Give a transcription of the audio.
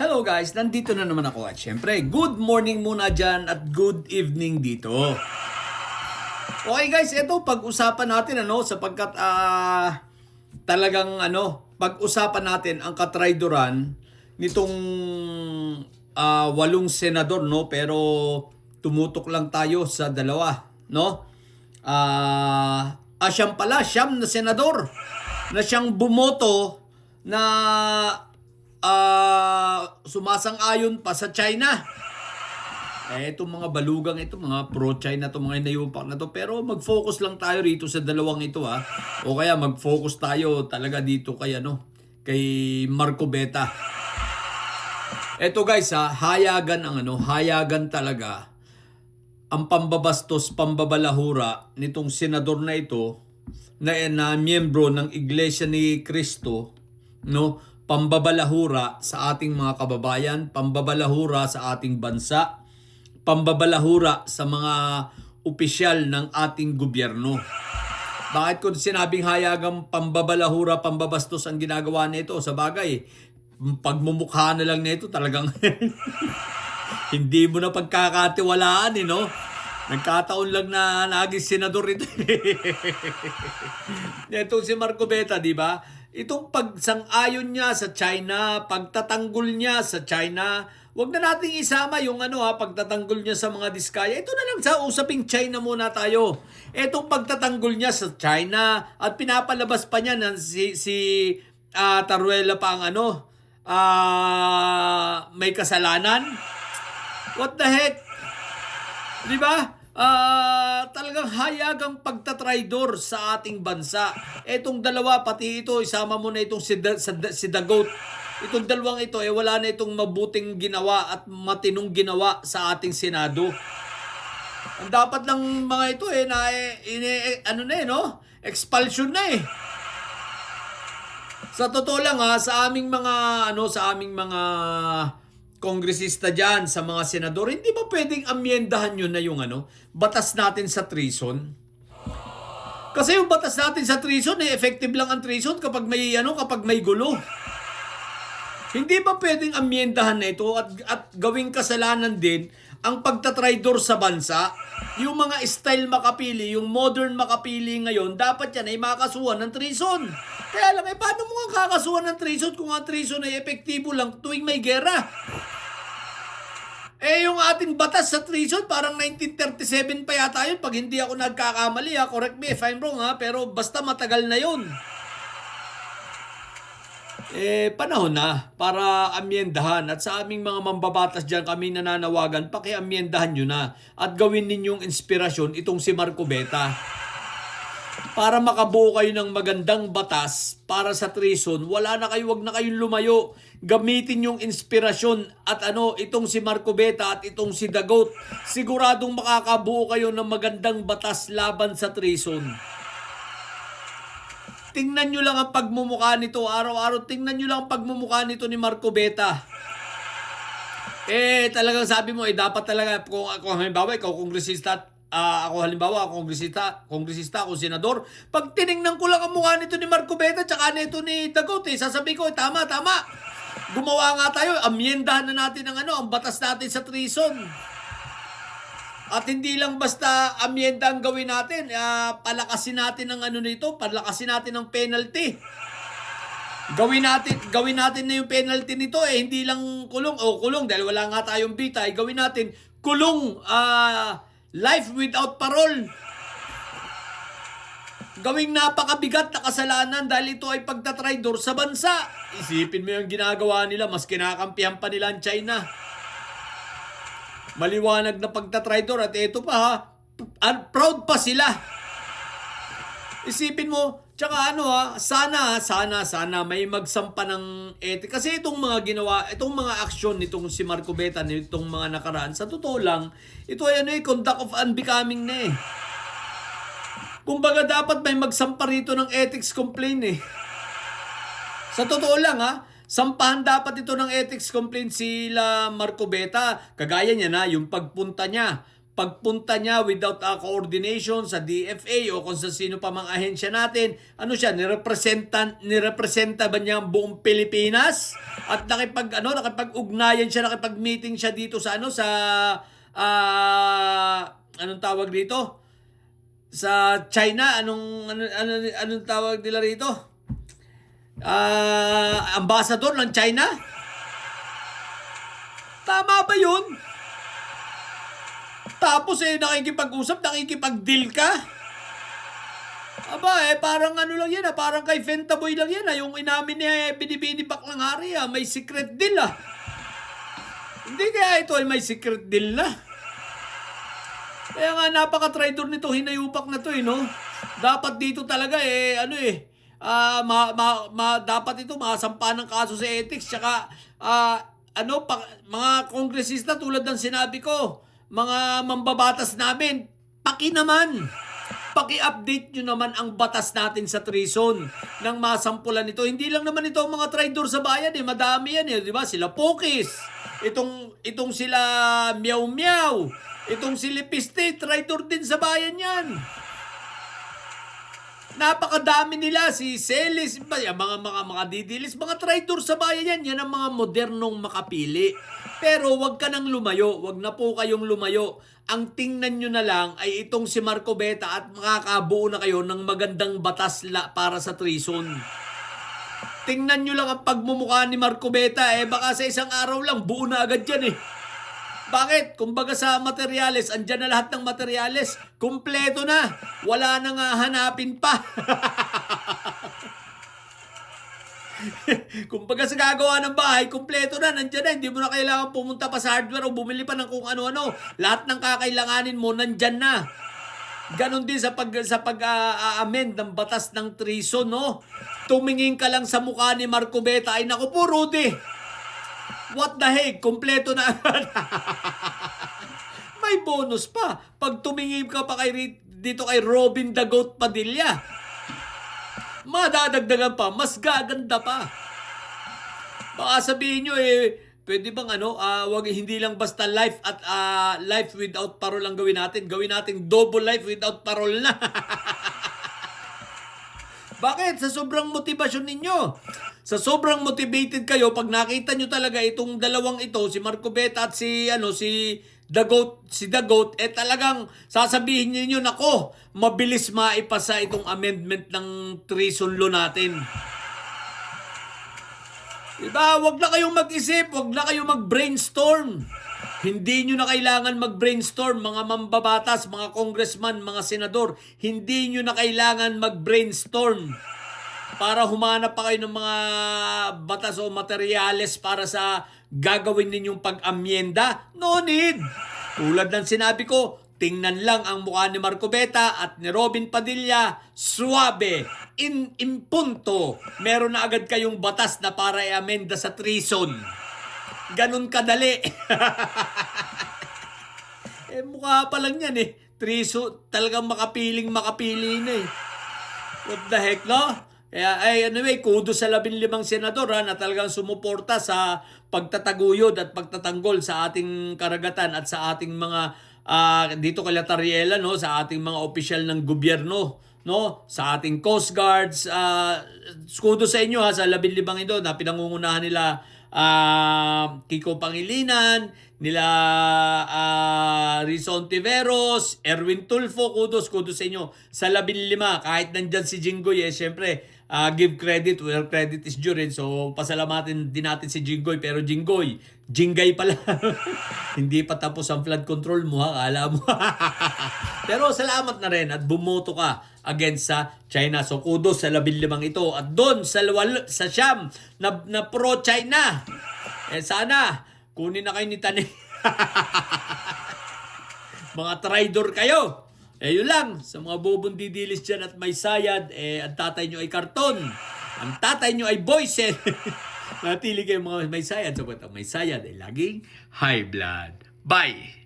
Hello guys, nandito na naman ako at syempre, good morning muna dyan at good evening dito. Okay guys, ito pag-usapan natin sapagkat talagang pag-usapan natin ang katrayduran nitong 8 senador pero tumutok lang tayo sa dalawa siyam na senador na siyang bumoto na sumasang-ayon pa sa China. Itong mga balugang ito, mga pro-China itong mga inayupak na to. Pero mag-focus lang tayo rito sa dalawang ito O kaya mag-focus tayo talaga dito kay Marco Beta. Ito guys hayagan hayagan talaga ang pambabastos, pambabalahura nitong senador na ito na miyembro ng Iglesia ni Cristo, pambabalahura sa ating mga kababayan, pambabalahura sa ating bansa, pambabalahura sa mga opisyal ng ating gobyerno. Bakit ko sinabing hayagang pambabalahura, pambabastos ang ginagawa nito? Sa bagay, pagmumukha na lang nito talagang hindi mo na pagkakatiwalaan Nagkataon lang na naging senador ito. Itong si Marco Beta, di ba? Itong pagsang-ayon niya sa China, pagtatanggol niya sa China, wag na nating isama yung pagtatanggol niya sa mga diskaya. Ito na lang sa usaping China muna tayo. Itong pagtatanggol niya sa China at pinapalabas pa niya na si Taruela pa ang may kasalanan. What the heck? Di ba? Talagang hayagang pagtatraidor sa ating bansa. Etong dalawa, pati ito, isama mo na itong si Dagot. Itong dalawang ito, wala na itong mabuting ginawa at matinong ginawa sa ating Senado. Ang dapat lang mga ito expulsion na Sa totoo lang sa aming mga kongresista dyan, sa mga senador, hindi ba pwedeng amyendahan yun na yung batas natin sa treason? Kasi yung batas natin sa treason, effective lang ang treason kapag may gulo. Hindi ba pwedeng amyendahan na ito at gawing kasalanan din ang pagtatraidor sa bansa? Yung mga style makapili, yung modern makapili ngayon, dapat yan ay makasuhan ng treason. Kaya lang, paano mo nga kakasuhan ng treason kung ang treason ay epektibo lang tuwing may gera? Yung ating batas sa treason, parang 1937 pa yata yun. Pag hindi ako nagkakamali, correct me if I'm wrong pero basta matagal na yun. Panahon na para amyendahan. At sa aming mga mambabatas dyan, kami nananawagan, pakiamyendahan nyo na. At gawin ninyong inspirasyon itong si Marco Beta. Para makabuo kayo ng magandang batas para sa treason, wag na kayong lumayo. Gamitin yung inspirasyon at itong si Marco Beta at itong si Dagot. Siguradong makakabuo kayo ng magandang batas laban sa treason. Tingnan nyo lang ang pagmumukha nito. Araw-araw, tingnan nyo lang ang pagmumukha nito ni Marco Beta. Talagang sabi mo, dapat talaga, kung halimbawa, ikaw kongresista, kongresista, ako senador, pag tiningnan ko lang ang mukha nito ni Marco Beta tsaka nito ni Dagot, sasabihin ko, tama. Gumawa nga tayo, amyendahan na natin ang batas natin sa treason. At hindi lang basta amyenda ang gawin natin, palakasin natin ang palakasin natin ang penalty. Gawin natin na yung penalty nito hindi lang kulong dahil wala nga tayong bita, gawin natin kulong life without parole. Gawing napakabigat na kasalanan dahil ito ay pagtatraidor sa bansa. Isipin mo yung ginagawa nila, mas kinakampihan pa nila ang China. Maliwanag na pagtatraidor at ito pa proud pa sila. Isipin mo, tsaka sana may magsampa ng etik. Kasi itong mga aksyon nitong si Marco Beta, nitong mga nakaraan, sa totoo lang, ito ay conduct of unbecoming na Kumbaga dapat may magsampa rito ng ethics complaint Sa totoo lang sampahan dapat ito ng ethics complaint sila Marco Beta. Kagaya niya yung pagpunta niya pagpunta niya without coordination sa DFA o kung sa sino pa mang ahensya natin, ano siya, nirepresenta ba niya ang buong Pilipinas? At nakipag-ugnayan siya, nakipag-meeting siya dito sa anong tawag dito? Sa China, anong tawag nila rito? Ambassador ng China? Tama ba yun? Tapos nakikipag-usap, nakikipag-deal ka? Aba, parang ano lang yan, parang kay Fentaboy lang yan, yung inamin niya, Binibini Baklanghari, may secret deal, Hindi kaya ito ay may secret deal na. Kaya nga, napaka-traitor nito, hinayupak na to, no? Dapat dito talaga, dapat ito, masampa ng kaso sa ethics, tsaka, mga kongresista tulad ng sinabi ko, mga mambabatas namin, paki-update nyo naman ang batas natin sa treason nang masampulan ito. Hindi lang naman ito ang mga traidor sa bayan, madami yan, di ba? Sila Pokis, itong sila Meow Meow, itong si Lipiste, traidor din sa bayan yan. Napakadami nila, si Celis, mga didilis, mga traidor sa bayan yan ang mga modernong makapili. Pero wag ka nang lumayo, wag na po kayong lumayo. Ang tingnan nyo na lang ay itong si Marcobeta at makakabuo na kayo ng magandang batas para sa treason. Tingnan nyo lang ang pagmumukha ni Marcobeta, baka sa isang araw lang, buo na agad yan Bakit? Kumbaga sa materyales, andyan na lahat ng materyales. Kumpleto na. Wala na nga hanapin pa. Kumbaga sa gagawa ng bahay, kumpleto na. Nandyan na. Hindi mo na kailangan pumunta pa sa hardware o bumili pa ng kung ano-ano. Lahat ng kakailanganin mo, nandyan na. Ganon din sa pag-amend ng batas ng treason, no? Tumingin ka lang sa mukha ni Marcobeta, ay naku po, Rudy. What the heck? Kumpleto na. May bonus pa. Pag tumingin ka pa dito kay Robin the Goat Padilla, madadagdagan pa, mas gaganda pa. Baka sabihin nyo, pwede bang wag hindi lang basta life at life without parole lang gawin natin. Gawin natin double life without parole na. Bakit? Sa sobrang motivasyon ninyo. Sa sobrang motivated kayo, pag nakita nyo talaga itong dalawang ito, si Marcobeta at si The Goat, talagang sasabihin niyo, nako, mabilis maipasa itong amendment ng treason law natin. Diba? Wag na kayong mag-isip, wag na kayong mag-brainstorm. Hindi nyo na kailangan mag-brainstorm, mga mambabatas, mga congressman, mga senador. Hindi nyo na kailangan mag-brainstorm para humanap pa kayo ng mga batas o materyales para sa gagawin ninyong pag-amyenda. No need! Tulad ng sinabi ko, tingnan lang ang mukha ni Marcobeta at ni Robin Padilla, suwabe, in punto. Meron na agad kayong batas na para i-amenda sa treason. Ganun kadali. Mukha pa lang yan treason, talagang makapili na What the heck, no? Kaya anyway, kudos sa 15 senador na talagang sumuporta sa pagtataguyod at pagtatanggol sa ating karagatan at sa ating mga dito kay Tariela, no, sa ating mga opisyal ng gobyerno, no, sa ating Coast Guards. Kudos sa inyo sa 15 ito na pinangungunahan nila Kiko Pangilinan, nila Rizon Tiveros, Erwin Tulfo. Kudos sa inyo sa 15. Kahit nandyan si Jinggoy, syempre give credit where credit is due rin. So pasalamatin din natin si Jinggoy. Pero Jinggay pala. Hindi pa tapos ang flood control mo, akala mo. Pero salamat na rin at bumoto ka against sa China. So kudos sa 15 ito. At doon sa siyam na pro-China, sana kunin na kayo ni Tanay. Mga traidor kayo. Yun lang. Sa mga bobong didilis dyan at may sayad, ang tatay nyo ay karton. Ang tatay nyo ay voice. Natili kayo mga may sayad. So, may sayad ay laging high blood. Bye!